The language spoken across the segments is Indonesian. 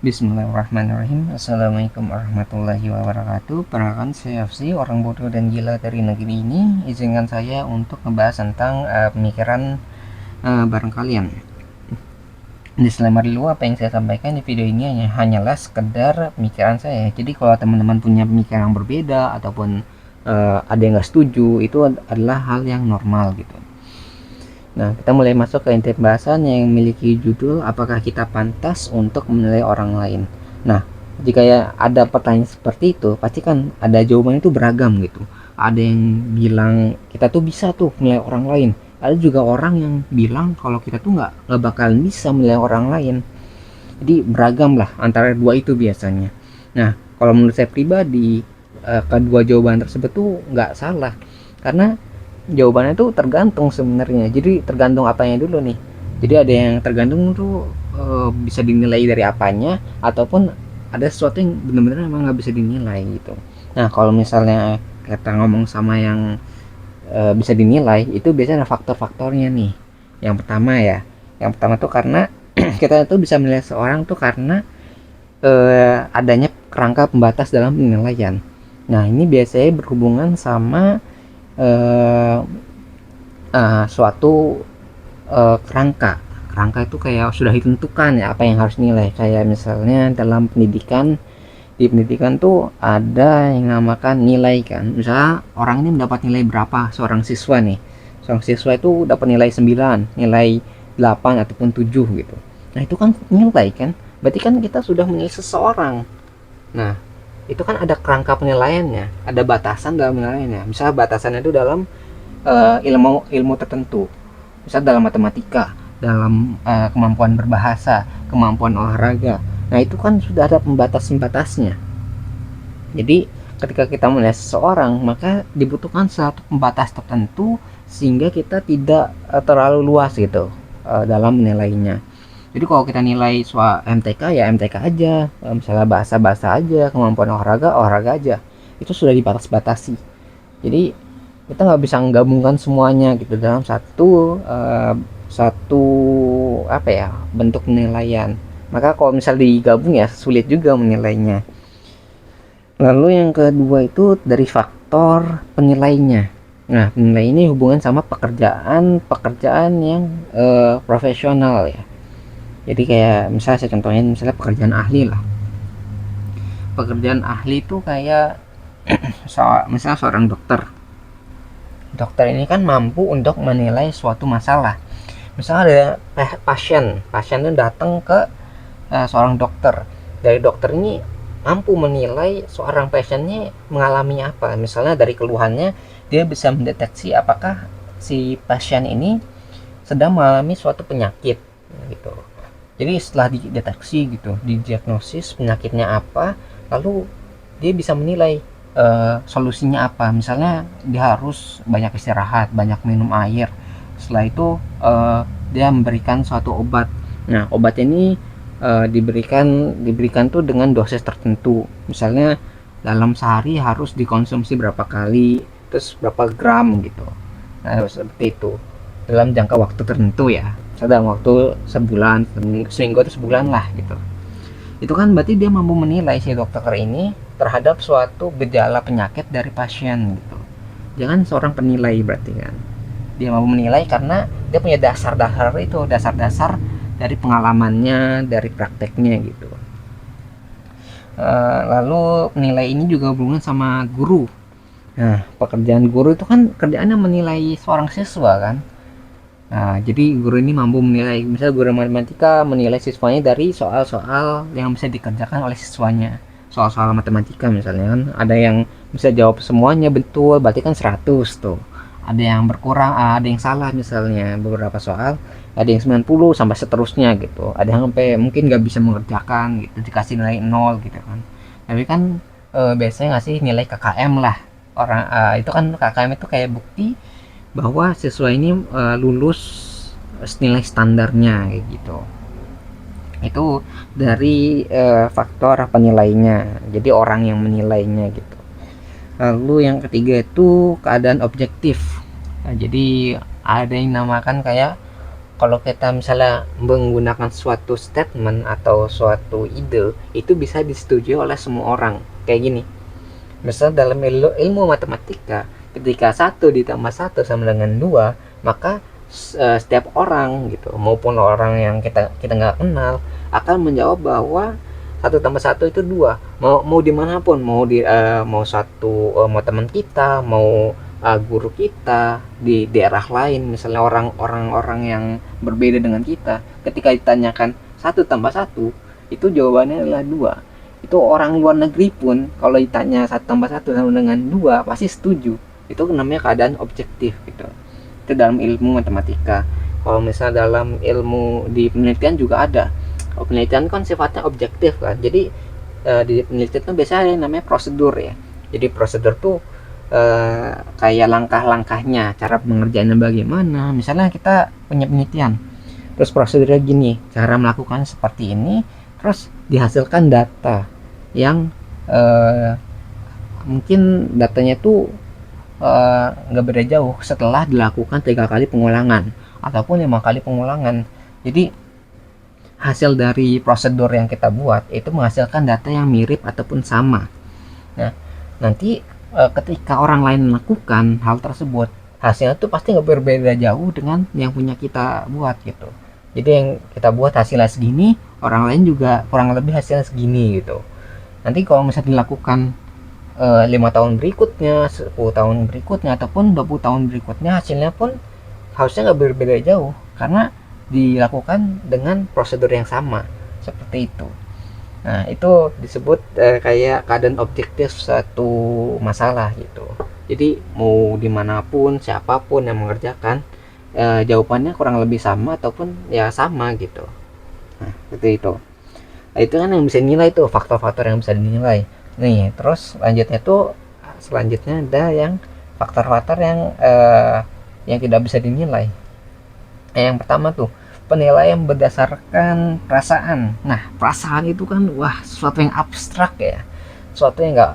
Bismillahirrahmanirrahim. Assalamualaikum warahmatullahi wabarakatuh. Perkenalkan saya Afsi, orang bodoh dan gila dari negeri ini. Izinkan saya untuk membahas tentang pemikiran bareng kalian. Disclaimer dulu, apa yang saya sampaikan di video ini hanyalah sekedar pemikiran saya. Jadi kalau teman-teman punya pemikiran yang berbeda ataupun ada yang nggak setuju, itu adalah hal yang normal gitu. Nah, kita mulai masuk ke inti pembahasan yang memiliki judul apakah kita pantas untuk menilai orang lain. Nah, jika ya ada pertanyaan seperti itu, pasti kan ada jawabannya itu beragam gitu. Ada yang bilang kita tuh bisa tuh menilai orang lain. Ada juga orang yang bilang kalau kita tuh nggak bakalan bisa menilai orang lain. Jadi beragam lah antara dua itu biasanya. Nah, kalau menurut saya pribadi, kedua jawaban tersebut tuh nggak salah. Karena jawabannya tuh tergantung sebenarnya. Jadi tergantung apanya dulu nih. Jadi ada yang tergantung tuh bisa dinilai dari apanya, ataupun ada sesuatu yang benar-benar emang nggak bisa dinilai gitu. Nah, kalau misalnya kita ngomong sama yang bisa dinilai, itu biasanya ada faktor-faktornya nih. Yang pertama tuh karena kita tuh bisa menilai seorang tuh karena adanya kerangka pembatas dalam penilaian. Nah, ini biasanya berhubungan sama uh, suatu kerangka itu kayak sudah ditentukan ya apa yang harus nilai. Kayak misalnya dalam pendidikan, di pendidikan tuh ada yang namakan nilai kan. Misalnya orang ini mendapat nilai berapa, seorang siswa nih, seorang siswa itu dapat nilai 9, nilai 8 ataupun 7 gitu. Nah, itu kan nilai kan, berarti kan kita sudah menilai seseorang. Nah, itu kan ada kerangka penilaiannya, ada batasan dalam penilaiannya. Misalnya batasannya itu dalam ilmu ilmu tertentu, misal dalam matematika, dalam kemampuan berbahasa, kemampuan olahraga. Nah, itu kan sudah ada pembatas-pembatasnya. Jadi ketika kita menilai seseorang, maka dibutuhkan satu pembatas tertentu sehingga kita tidak terlalu luas gitu dalam menilainya. Jadi kalau kita nilai soal MTK ya MTK aja, misalnya bahasa aja, kemampuan olahraga aja, itu sudah dibatas-batasi. Jadi kita nggak bisa menggabungkan semuanya gitu dalam satu apa ya, bentuk penilaian. Maka kalau misal digabung ya sulit juga menilainya. Lalu yang kedua itu dari faktor penilainya. Nah, penilai ini hubungan sama pekerjaan yang profesional ya. Jadi kayak misalnya saya contohin, misalnya pekerjaan ahli lah. Pekerjaan ahli itu kayak misalnya seorang dokter. Dokter ini kan mampu untuk menilai suatu masalah. Misalnya ada pasien itu datang ke seorang dokter. Dari dokter ini mampu menilai seorang pasiennya mengalami apa. Misalnya dari keluhannya dia bisa mendeteksi apakah si pasien ini sedang mengalami suatu penyakit gitu. Jadi setelah dideteksi gitu, didiagnosis penyakitnya apa, lalu dia bisa menilai solusinya apa. Misalnya dia harus banyak istirahat, banyak minum air. Setelah itu dia memberikan suatu obat. Nah, obat ini diberikan tuh dengan dosis tertentu. Misalnya dalam sehari harus dikonsumsi berapa kali, terus berapa gram gitu. Nah, seperti itu dalam jangka waktu tertentu ya. Dalam waktu sebulan, seminggu atau sebulan lah gitu. Itu kan berarti dia mampu menilai si dokter ini terhadap suatu gejala penyakit dari pasien gitu. Jangan seorang penilai berarti kan. Dia mampu menilai karena dia punya dasar-dasar itu, dasar-dasar dari pengalamannya, dari prakteknya gitu. Lalu penilai ini juga hubungan sama guru. Nah, pekerjaan guru itu kan kerjaannya menilai seorang siswa kan. Nah, jadi guru ini mampu menilai, misalnya guru matematika menilai siswanya dari soal-soal yang bisa dikerjakan oleh siswanya. Soal-soal matematika misalnya kan, ada yang bisa jawab semuanya betul, berarti kan 100 tuh. Ada yang berkurang, ada yang salah misalnya beberapa soal, ada yang 90 sampai seterusnya gitu. Ada yang sampai mungkin nggak bisa mengerjakan gitu, dikasih nilai 0 gitu kan. Tapi kan biasanya ngasih nilai KKM lah. Itu kan KKM itu kayak bukti bahwa siswa ini lulus nilai standarnya kayak gitu. Itu dari faktor penilainya, jadi orang yang menilainya gitu. Lalu yang ketiga itu keadaan objektif. Nah, jadi ada yang namakan kayak kalau kita misalnya menggunakan suatu statement atau suatu ide itu bisa disetujui oleh semua orang. Kayak gini, misal dalam ilmu matematika, ketika 1 ditambah 1 sama dengan 2, maka setiap orang gitu maupun orang yang kita nggak kenal akan menjawab bahwa 1 tambah 1 itu 2. Mau dimanapun, mau mau teman kita, mau guru kita di daerah lain, misalnya orang yang berbeda dengan kita, ketika ditanyakan 1 tambah 1 itu jawabannya adalah 2. Itu orang luar negeri pun kalau ditanya 1 tambah 1 sama dengan 2 pasti setuju. Itu namanya keadaan objektif gitu. Itu dalam ilmu matematika. Kalau misalnya dalam ilmu di penelitian juga ada. Penelitian kan sifatnya objektif kan. Jadi di penelitian itu biasanya ada yang namanya prosedur ya. Jadi prosedur tuh kayak langkah-langkahnya, cara pengerjaannya bagaimana. Misalnya kita punya penelitian, terus prosedurnya gini, cara melakukan seperti ini, terus dihasilkan data yang mungkin datanya tuh nggak beda jauh setelah dilakukan 3 kali pengulangan ataupun 5 kali pengulangan. Jadi hasil dari prosedur yang kita buat itu menghasilkan data yang mirip ataupun sama. Nah, nanti ketika orang lain melakukan hal tersebut, hasilnya tuh pasti nggak berbeda jauh dengan yang punya kita buat gitu. Jadi yang kita buat hasilnya segini, orang lain juga kurang lebih hasilnya segini gitu. Nanti kalau misalnya dilakukan 5 tahun berikutnya, 10 tahun berikutnya, ataupun 20 tahun berikutnya, hasilnya pun harusnya nggak berbeda jauh karena dilakukan dengan prosedur yang sama seperti itu. Nah, itu disebut kayak keadaan objektif suatu masalah gitu. Jadi mau dimanapun, siapapun yang mengerjakan, jawabannya kurang lebih sama ataupun ya sama gitu. Nah, seperti itu. Nah, itu kan yang bisa dinilai tuh, faktor-faktor yang bisa dinilai. Nih, terus selanjutnya ada yang faktor-faktor yang tidak bisa dinilai. Yang pertama tuh penilaian berdasarkan perasaan. Nah, perasaan itu kan sesuatu yang abstrak ya, sesuatu yang nggak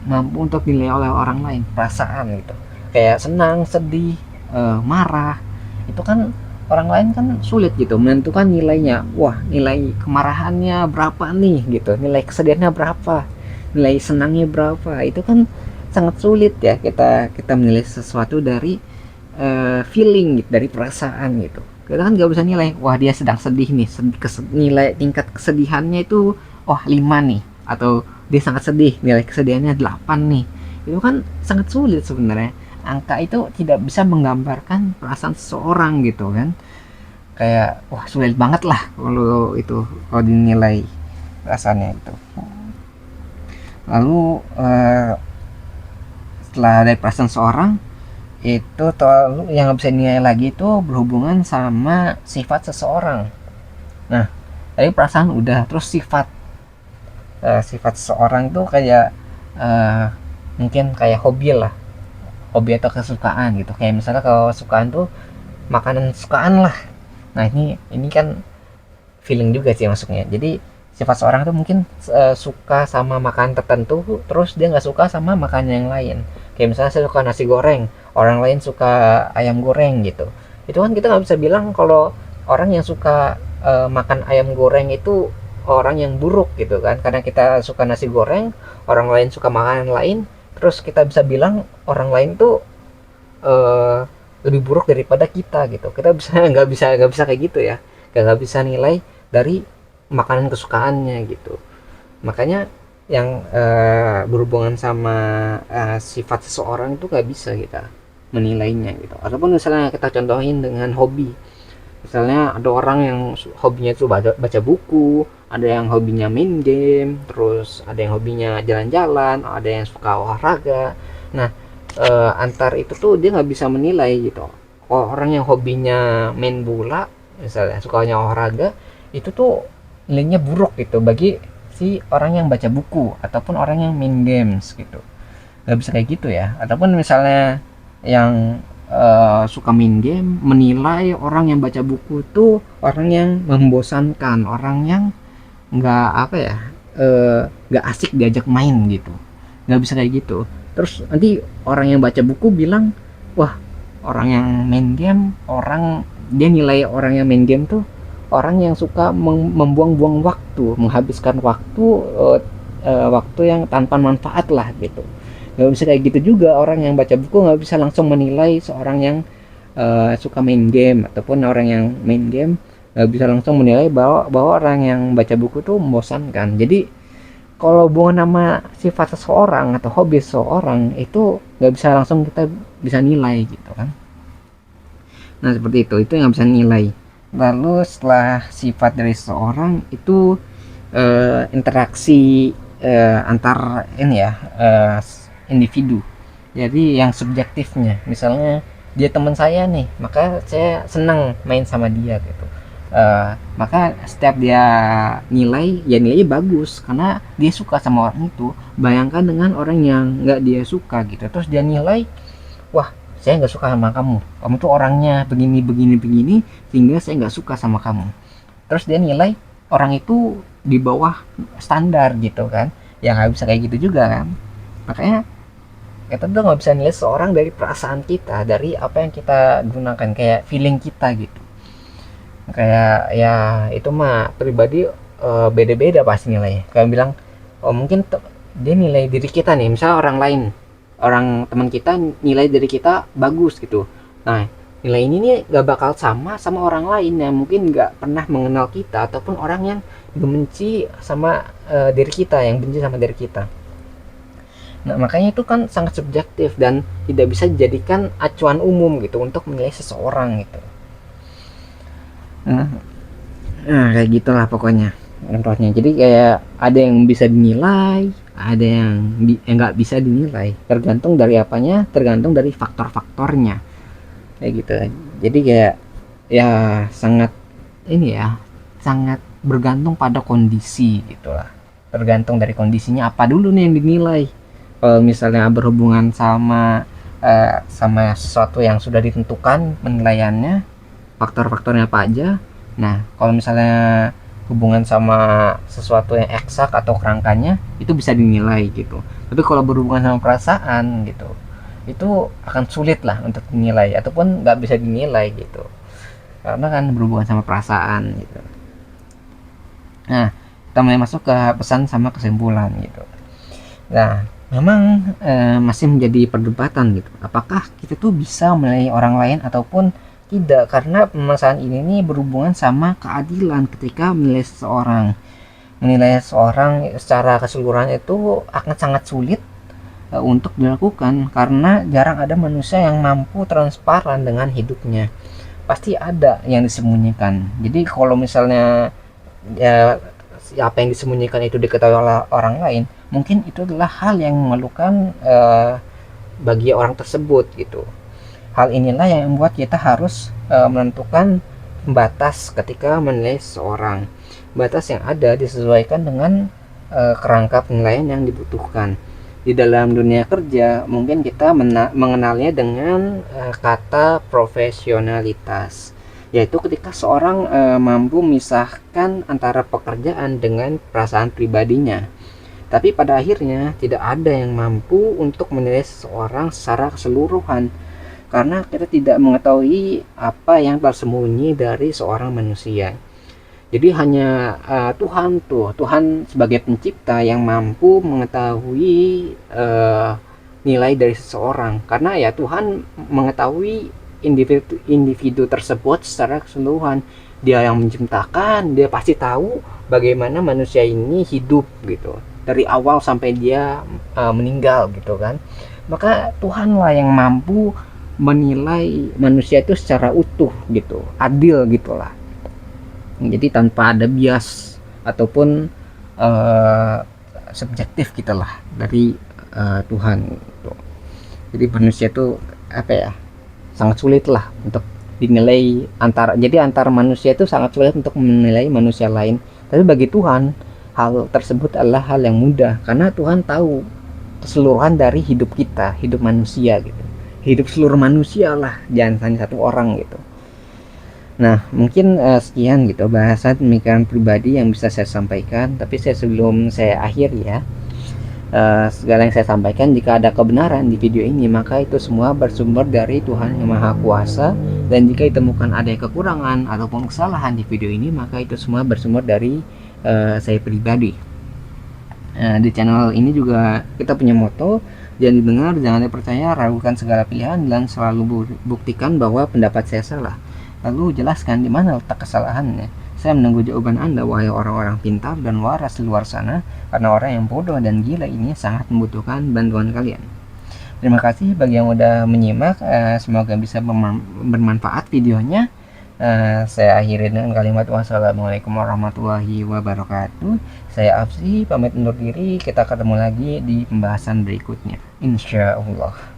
mampu untuk dinilai oleh orang lain. Perasaan gitu, kayak senang, sedih, marah, itu kan orang lain kan sulit gitu menentukan nilainya. Nilai kemarahannya berapa nih gitu, nilai kesedihannya berapa, nilai senangnya berapa. Itu kan sangat sulit ya kita menilai sesuatu dari feeling gitu, dari perasaan gitu. Kita kan nggak bisa nilai, dia sedang sedih nih, nilai tingkat kesedihannya itu 5 nih, atau dia sangat sedih, nilai kesedihannya 8 nih. Itu kan sangat sulit sebenarnya. Angka itu tidak bisa menggambarkan perasaan seseorang gitu kan. Kayak sulit banget lah kalau dinilai perasaannya itu. Lalu setelah dari perasaan seorang itu yang nggak bisa dinilai lagi itu berhubungan sama sifat seseorang. Nah, tadi perasaan udah, terus sifat seseorang tuh kayak mungkin kayak hobi atau kesukaan gitu. Kayak misalnya kalau kesukaan tuh makanan kesukaan lah. Nah, ini kan feeling juga sih masuknya. Jadi sifat seorang tuh mungkin suka sama makanan tertentu, terus dia nggak suka sama makanan yang lain. Kayak misalnya saya suka nasi goreng, orang lain suka ayam goreng gitu. Itu kan kita nggak bisa bilang kalau orang yang suka makan ayam goreng itu orang yang buruk gitu kan, karena kita suka nasi goreng, orang lain suka makanan lain, terus kita bisa bilang orang lain tuh lebih buruk daripada kita gitu. Kita nggak bisa kayak gitu ya, nggak bisa nilai dari makanan kesukaannya gitu. Makanya yang berhubungan sama sifat seseorang itu gak bisa kita menilainya gitu. Ataupun misalnya kita contohin dengan hobi, misalnya ada orang yang hobinya itu baca buku, ada yang hobinya main game, terus ada yang hobinya jalan-jalan, ada yang suka olahraga. Nah, antar itu tuh dia nggak bisa menilai gitu. Orang yang hobinya main bola misalnya, sukanya olahraga, itu tuh nilainya buruk gitu bagi si orang yang baca buku ataupun orang yang main games gitu. Nggak bisa kayak gitu ya. Ataupun misalnya yang suka main game menilai orang yang baca buku itu orang yang membosankan, orang yang nggak asik diajak main gitu. Nggak bisa kayak gitu. Terus nanti orang yang baca buku bilang, orang yang main game orang dia nilai orang yang main game tuh orang yang suka membuang-buang waktu, menghabiskan waktu, waktu yang tanpa manfaat lah gitu. Nggak bisa kayak gitu juga orang yang baca buku, nggak bisa langsung menilai seorang yang suka main game, ataupun orang yang main game nggak bisa langsung menilai bahwa orang yang baca buku tuh membosankan. Jadi kalau hubungan sama sifat seseorang atau hobi seseorang itu nggak bisa langsung kita bisa nilai gitu kan. Nah seperti itu yang bisa nilai. Lalu setelah sifat dari seseorang itu interaksi antar ini ya, individu. Jadi yang subjektifnya, misalnya dia teman saya nih, maka saya senang main sama dia gitu. Maka setiap dia nilai, ya nilainya bagus karena dia suka sama orang itu. Bayangkan dengan orang yang nggak dia suka gitu, terus dia nilai, wah saya nggak suka sama kamu tuh orangnya begini begini begini, sehingga saya nggak suka sama kamu. Terus dia nilai orang itu di bawah standar gitu kan, ya nggak bisa kayak gitu juga kan. Makanya kita tuh nggak bisa nilai seorang dari perasaan kita, dari apa yang kita gunakan, kayak feeling kita gitu. Kayak ya itu mah pribadi, beda-beda pasti nilainya. Kayak bilang, oh mungkin dia nilai diri kita nih, misalnya orang lain, orang teman kita nilai diri kita bagus gitu. Nah nilai ini nih gak bakal sama orang lain yang mungkin gak pernah mengenal kita, ataupun orang yang benci sama diri kita, yang benci sama diri kita. Nah makanya itu kan sangat subjektif dan tidak bisa dijadikan acuan umum gitu untuk menilai seseorang gitu. Nah kayak gitulah pokoknya contohnya. Jadi kayak ada yang bisa dinilai, ada yang nggak bisa dinilai, tergantung dari apanya, tergantung dari faktor-faktornya kayak gitu. Jadi kayak ya sangat ini ya, sangat bergantung pada kondisi gitulah, tergantung dari kondisinya apa dulu nih yang dinilai. Kalau misalnya berhubungan sama sama sesuatu yang sudah ditentukan penilaiannya, faktor-faktornya apa aja. Nah kalau misalnya hubungan sama sesuatu yang eksak atau kerangkanya, itu bisa dinilai gitu. Tapi kalau berhubungan sama perasaan gitu, itu akan sulit lah untuk dinilai, ataupun nggak bisa dinilai gitu, karena kan berhubungan sama perasaan gitu. Nah kita mulai masuk ke pesan sama kesimpulan gitu. Nah memang masih menjadi perdebatan gitu, apakah kita tuh bisa menilai orang lain ataupun tidak, karena permasalahan ini nih berhubungan sama keadilan. Ketika menilai seorang secara keseluruhan itu akan sangat sulit untuk dilakukan, karena jarang ada manusia yang mampu transparan dengan hidupnya. Pasti ada yang disembunyikan. Jadi kalau misalnya ya apa yang disembunyikan itu diketahui oleh orang lain, mungkin itu adalah hal yang memalukan bagi orang tersebut gitu. Hal inilah yang membuat kita harus menentukan batas ketika menilai seseorang. Batas yang ada disesuaikan dengan kerangka penilaian yang dibutuhkan. Di dalam dunia kerja mungkin kita mengenalnya dengan kata profesionalitas, yaitu ketika seorang mampu memisahkan antara pekerjaan dengan perasaan pribadinya. Tapi pada akhirnya tidak ada yang mampu untuk menilai seseorang secara keseluruhan, karena kita tidak mengetahui apa yang tersembunyi dari seorang manusia. Jadi hanya Tuhan sebagai pencipta yang mampu mengetahui nilai dari seseorang, karena ya Tuhan mengetahui individu tersebut secara keseluruhan. Dia yang menciptakan, dia pasti tahu bagaimana manusia ini hidup gitu, dari awal sampai dia meninggal gitu kan. Maka Tuhanlah yang mampu menilai manusia itu secara utuh gitu, adil gitulah. Jadi tanpa ada bias ataupun subjektif gitulah dari Tuhan gitu. Jadi manusia itu apa ya, sangat sulit lah untuk dinilai antar manusia itu sangat sulit untuk menilai manusia lain. Tapi bagi Tuhan hal tersebut adalah hal yang mudah, karena Tuhan tahu keseluruhan dari hidup kita, hidup manusia gitu, hidup seluruh manusia lah, jangan hanya satu orang gitu. Nah mungkin sekian gitu bahasan pemikiran pribadi yang bisa saya sampaikan. Tapi sebelum saya akhiri ya, segala yang saya sampaikan, jika ada kebenaran di video ini, maka itu semua bersumber dari Tuhan Yang Maha Kuasa. Dan jika ditemukan ada kekurangan ataupun kesalahan di video ini, maka itu semua bersumber dari saya pribadi. Di channel ini juga kita punya moto, jangan didengar, jangan dipercaya, ragukan segala pilihan, dan selalu buktikan bahwa pendapat saya salah. Lalu jelaskan di mana letak kesalahannya. Saya menunggu jawaban Anda, wahai orang-orang pintar dan waras di luar sana, karena orang yang bodoh dan gila ini sangat membutuhkan bantuan kalian. Terima kasih bagi yang udah menyimak, semoga bisa bermanfaat videonya. Saya akhiri dengan kalimat wassalamualaikum warahmatullahi wabarakatuh. Saya Afsi, pamit undur diri. Kita ketemu lagi di pembahasan berikutnya, insya Allah.